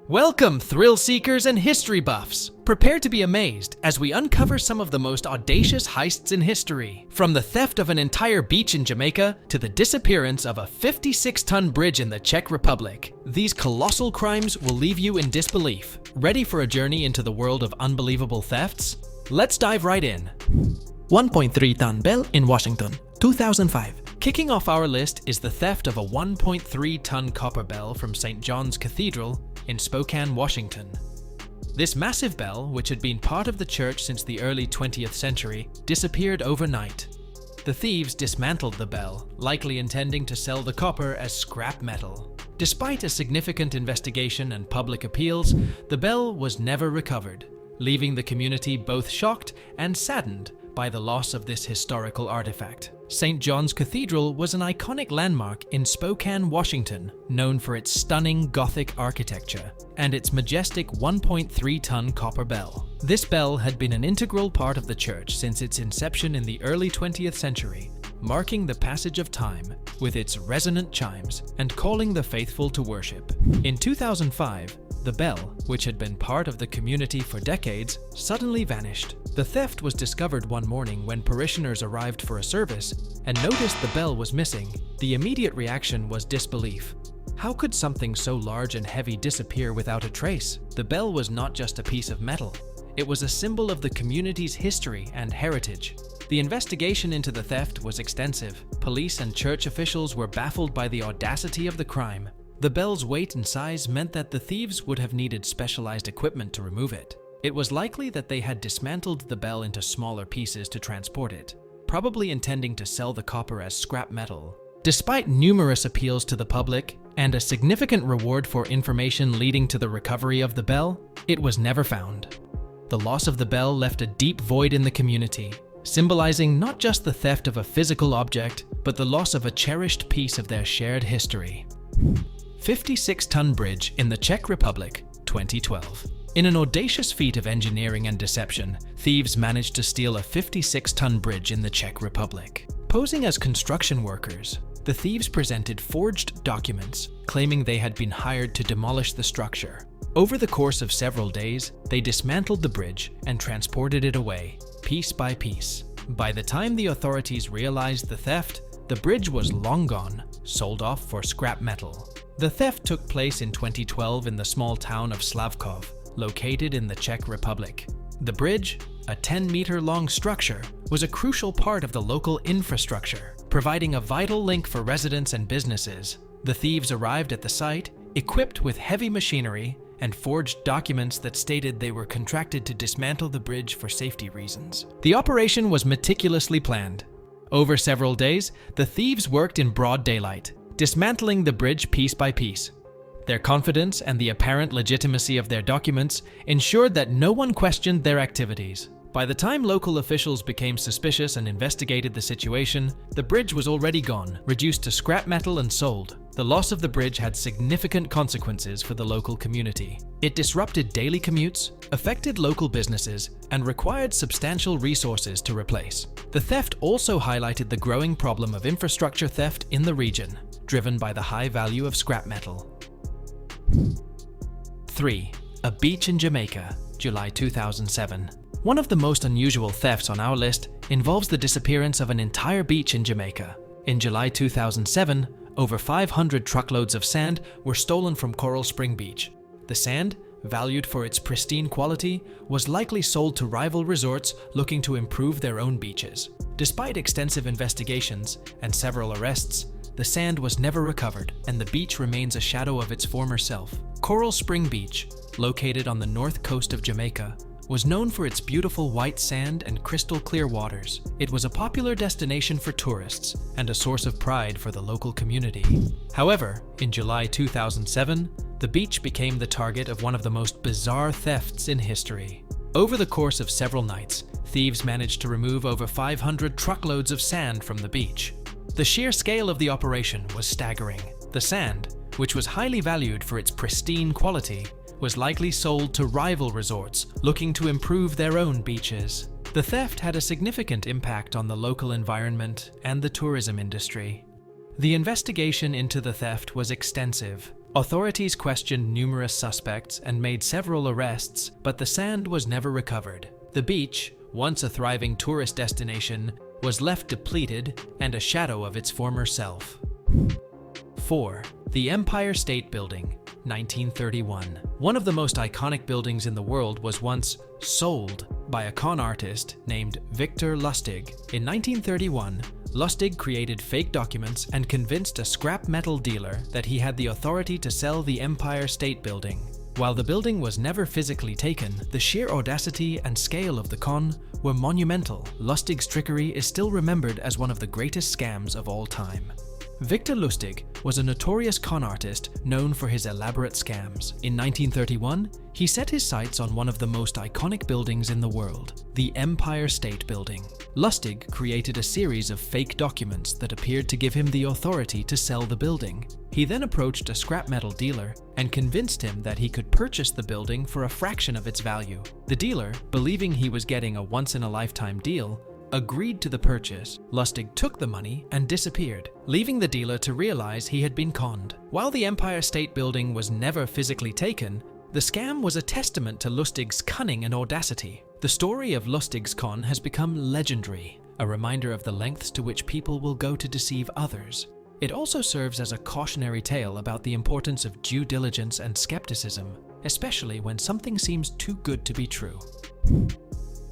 Welcome, thrill seekers and history buffs! Prepare to be amazed as we uncover some of the most audacious heists in history. From the theft of an entire beach in Jamaica to the disappearance of a 56-ton bridge in the Czech Republic. These colossal crimes will leave you in disbelief. Ready for a journey into the world of unbelievable thefts? Let's dive right in. 1.3-ton bell in Washington, 2005. Kicking off our list is the theft of a 1.3-ton copper bell from St. John's Cathedral in Spokane, Washington. This massive bell, which had been part of the church since the early 20th century, disappeared overnight. The thieves dismantled the bell, likely intending to sell the copper as scrap metal. Despite a significant investigation and public appeals, the bell was never recovered, leaving the community both shocked and saddened by the loss of this historical artifact. St. John's Cathedral was an iconic landmark in Spokane, Washington, known for its stunning Gothic architecture and its majestic 1.3-ton copper bell. This bell had been an integral part of the church since its inception in the early 20th century, marking the passage of time with its resonant chimes and calling the faithful to worship. In 2005, the bell, which had been part of the community for decades, suddenly vanished. The theft was discovered one morning when parishioners arrived for a service and noticed the bell was missing. The immediate reaction was disbelief. How could something so large and heavy disappear without a trace? The bell was not just a piece of metal. It was a symbol of the community's history and heritage. The investigation into the theft was extensive. Police and church officials were baffled by the audacity of the crime. The bell's weight and size meant that the thieves would have needed specialized equipment to remove it. It was likely that they had dismantled the bell into smaller pieces to transport it, probably intending to sell the copper as scrap metal. Despite numerous appeals to the public and a significant reward for information leading to the recovery of the bell, it was never found. The loss of the bell left a deep void in the community, symbolizing not just the theft of a physical object, but the loss of a cherished piece of their shared history. 56-ton bridge in the Czech Republic, 2012. In an audacious feat of engineering and deception, thieves managed to steal a 56-ton bridge in the Czech Republic. Posing as construction workers, the thieves presented forged documents claiming they had been hired to demolish the structure. Over the course of several days, they dismantled the bridge and transported it away, piece by piece. By the time the authorities realized the theft, the bridge was long gone, sold off for scrap metal. The theft took place in 2012 in the small town of Slavkov, located in the Czech Republic. The bridge, a 10-meter-long structure, was a crucial part of the local infrastructure, providing a vital link for residents and businesses. The thieves arrived at the site, equipped with heavy machinery, and forged documents that stated they were contracted to dismantle the bridge for safety reasons. The operation was meticulously planned. Over several days, the thieves worked in broad daylight, dismantling the bridge piece by piece. Their confidence and the apparent legitimacy of their documents ensured that no one questioned their activities. By the time local officials became suspicious and investigated the situation, the bridge was already gone, reduced to scrap metal and sold. The loss of the bridge had significant consequences for the local community. It disrupted daily commutes, affected local businesses, and required substantial resources to replace. The theft also highlighted the growing problem of infrastructure theft in the region, driven by the high value of scrap metal. 3. A beach in Jamaica, July 2007. One of the most unusual thefts on our list involves the disappearance of an entire beach in Jamaica. In July 2007, over 500 truckloads of sand were stolen from Coral Spring Beach. The sand, valued for its pristine quality, was likely sold to rival resorts looking to improve their own beaches. Despite extensive investigations and several arrests, the sand was never recovered, and the beach remains a shadow of its former self. Coral Spring Beach, located on the north coast of Jamaica, was known for its beautiful white sand and crystal clear waters. It was a popular destination for tourists and a source of pride for the local community. However, in July 2007, the beach became the target of one of the most bizarre thefts in history. Over the course of several nights, thieves managed to remove over 500 truckloads of sand from the beach. The sheer scale of the operation was staggering. The sand, which was highly valued for its pristine quality, was likely sold to rival resorts looking to improve their own beaches. The theft had a significant impact on the local environment and the tourism industry. The investigation into the theft was extensive. Authorities questioned numerous suspects and made several arrests, but the sand was never recovered. The beach, once a thriving tourist destination, was left depleted and a shadow of its former self. 4. The Empire State Building, 1931. One of the most iconic buildings in the world was once sold by a con artist named Victor Lustig. In 1931, Lustig created fake documents and convinced a scrap metal dealer that he had the authority to sell the Empire State Building. While the building was never physically taken, the sheer audacity and scale of the con were monumental. Lustig's trickery is still remembered as one of the greatest scams of all time. Victor Lustig was a notorious con artist known for his elaborate scams. In 1931, he set his sights on one of the most iconic buildings in the world, the Empire State Building. Lustig created a series of fake documents that appeared to give him the authority to sell the building. He then approached a scrap metal dealer and convinced him that he could purchase the building for a fraction of its value. The dealer, believing he was getting a once-in-a-lifetime deal, agreed to the purchase. Lustig took the money and disappeared, leaving the dealer to realize he had been conned. While the Empire State Building was never physically taken, the scam was a testament to Lustig's cunning and audacity. The story of Lustig's con has become legendary, a reminder of the lengths to which people will go to deceive others. It also serves as a cautionary tale about the importance of due diligence and skepticism, especially when something seems too good to be true.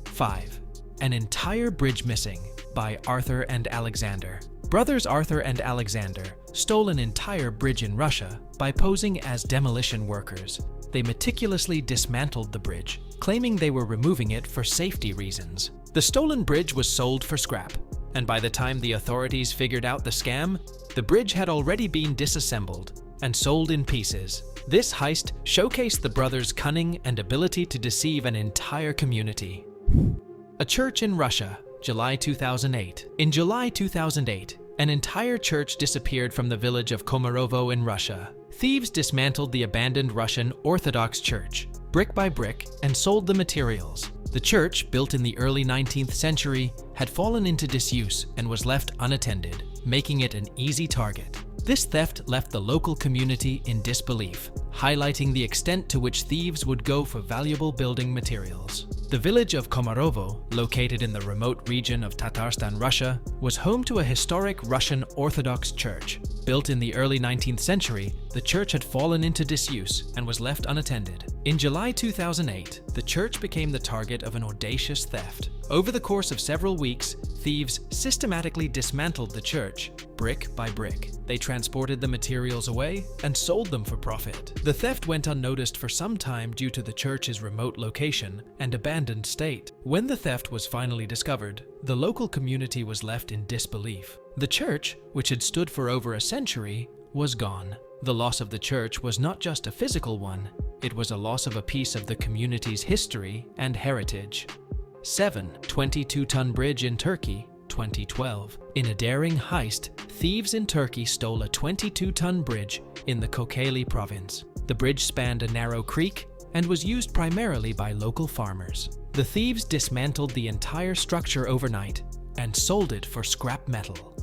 5. An Entire Bridge Missing by Arthur and Alexander. Brothers Arthur and Alexander stole an entire bridge in Russia by posing as demolition workers. They meticulously dismantled the bridge, claiming they were removing it for safety reasons. The stolen bridge was sold for scrap, and by the time the authorities figured out the scam, the bridge had already been disassembled and sold in pieces. This heist showcased the brothers' cunning and ability to deceive an entire community. A church in Russia, July 2008. In July 2008, an entire church disappeared from the village of Komarovo in Russia. Thieves dismantled the abandoned Russian Orthodox church, brick by brick, and sold the materials. The church, built in the early 19th century, had fallen into disuse and was left unattended, making it an easy target. This theft left the local community in disbelief, highlighting the extent to which thieves would go for valuable building materials. The village of Komarovo, located in the remote region of Tatarstan, Russia, was home to a historic Russian Orthodox church. Built in the early 19th century, the church had fallen into disuse and was left unattended. In July 2008, the church became the target of an audacious theft. Over the course of several weeks, thieves systematically dismantled the church, brick by brick. They transported the materials away and sold them for profit. The theft went unnoticed for some time due to the church's remote location and abandoned state. When the theft was finally discovered, the local community was left in disbelief. The church, which had stood for over a century, was gone. The loss of the church was not just a physical one, it was a loss of a piece of the community's history and heritage. 7. 22-ton bridge in Turkey, 2012. In a daring heist, thieves in Turkey stole a 22-ton bridge in the Kocaeli province. The bridge spanned a narrow creek and was used primarily by local farmers. The thieves dismantled the entire structure overnight and sold it for scrap metal.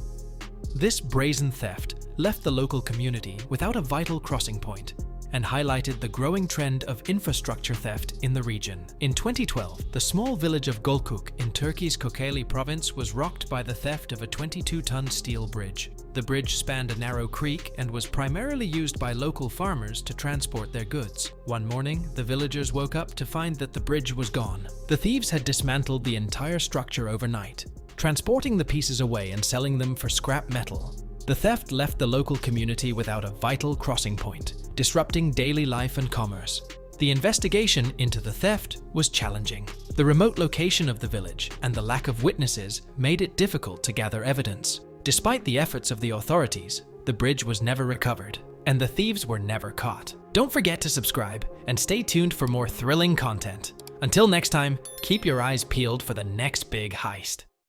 This brazen theft left the local community without a vital crossing point and highlighted the growing trend of infrastructure theft in the region. In 2012, the small village of Golkuk in Turkey's Kocaeli province was rocked by the theft of a 22-ton steel bridge. The bridge spanned a narrow creek and was primarily used by local farmers to transport their goods. One morning, the villagers woke up to find that the bridge was gone. The thieves had dismantled the entire structure overnight, transporting the pieces away and selling them for scrap metal. The theft left the local community without a vital crossing point, disrupting daily life and commerce. The investigation into the theft was challenging. The remote location of the village and the lack of witnesses made it difficult to gather evidence. Despite the efforts of the authorities, the bridge was never recovered, and the thieves were never caught. Don't forget to subscribe and stay tuned for more thrilling content. Until next time, keep your eyes peeled for the next big heist.